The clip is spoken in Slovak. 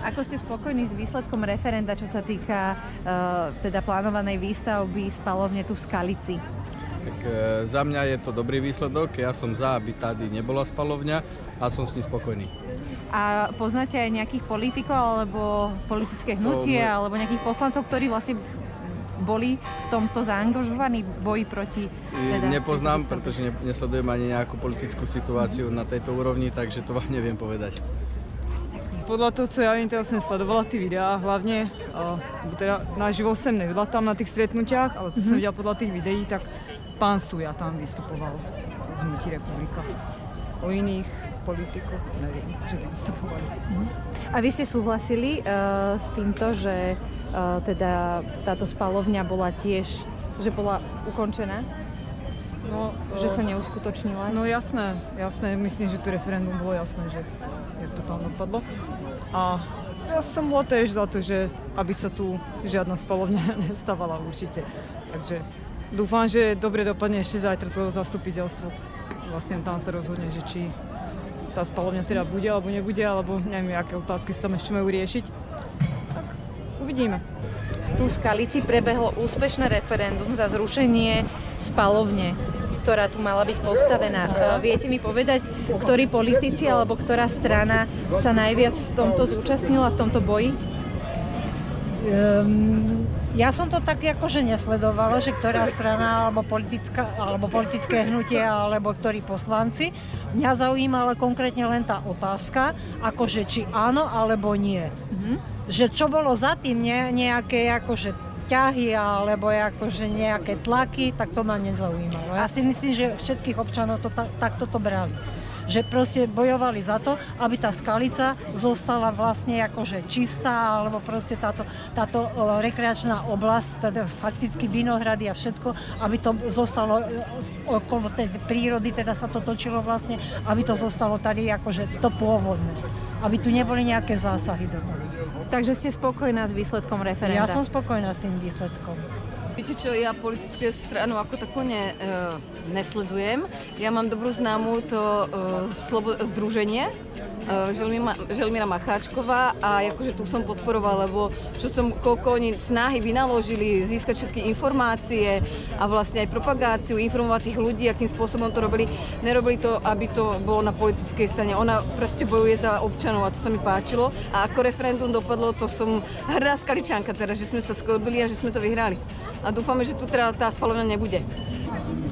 Ako ste spokojní s výsledkom referenda, čo sa týka teda plánovanej výstavby spalovne tu v Skalici? Tak za mňa je to dobrý výsledok, ja som za, aby tady nebola spalovňa a som s ním spokojný. A poznáte aj nejakých politikov alebo politické hnutie alebo nejakých poslancov, ktorí vlastne boli v tomto zaangažovaní boji proti... Nepoznám, pretože nesledujem ani nejakú politickú situáciu na tejto úrovni, takže to vám neviem povedať. Podľa toho, co ja viem, teda som sledovala ty videá, hlavne, teda naživo som nevidela tam na tých stretnutiach, ale co som videla podľa tých videí, tak pán Suja tam vystupoval z Hnutí Republika. O iných politikov neviem, že by vystupovali. A vy ste súhlasili s týmto, že teda táto spalovňa bola tiež, že bola ukončená? No, že sa neuskutočnila? No jasné, myslím, že to referendum bolo jasné, že jak to tam dopadlo. A ja som bola tiež za to, že aby sa tu žiadna spalovňa nestávala určite. Takže dúfam, že dobre dopadne ešte zajtra to zastupiteľstvo. Vlastne tam sa rozhodne, že či tá spalovňa teda bude alebo nebude, alebo neviem, aké otázky sa tam ešte majú riešiť. Tak uvidíme. Tu v Skalici prebehlo úspešné referendum za zrušenie spalovne, ktorá tu mala byť postavená. Viete mi povedať, ktorí politici alebo ktorá strana sa najviac v tomto zúčastnila, v tomto boji? Ja som to tak akože nesledovala, že ktorá strana alebo politické hnutie alebo ktorí poslanci. Mňa zaujímala konkrétne len tá otázka, akože či áno alebo nie. Že čo bolo za tým, nejaké akože ťahy alebo akože nejaké tlaky, tak to ma nezaujímalo. Ja si myslím, že všetkých občanov takto to brali. Že proste bojovali za to, aby tá Skalica zostala vlastne akože čistá, alebo proste táto rekreačná oblasť, teda fakticky vinohrady a všetko, aby to zostalo okolo tej prírody, teda sa to točilo vlastne, aby to zostalo tady akože to pôvodné. Aby tu neboli nejaké zásahy do toho. Takže ste spokojná s výsledkom referenda? Ja som spokojná s tým výsledkom. Viete čo, ja politické stranu ako takú nesledujem. Ja mám dobrú známu to združenie Želimíra Macháčková a akože tu som podporovala, lebo koľko oni snahy vynaložili získať všetky informácie a vlastne aj propagáciu, informovať tých ľudí, akým spôsobom to robili. Nerobili to, aby to bolo na politickej strane. Ona proste bojuje za občanov a to sa mi páčilo. A ako referendum dopadlo, to som hrdá Skaličanka teda, že sme sa sklbili a že sme to vyhrali. A dúfame, že tu teda tá spalovňa nebude.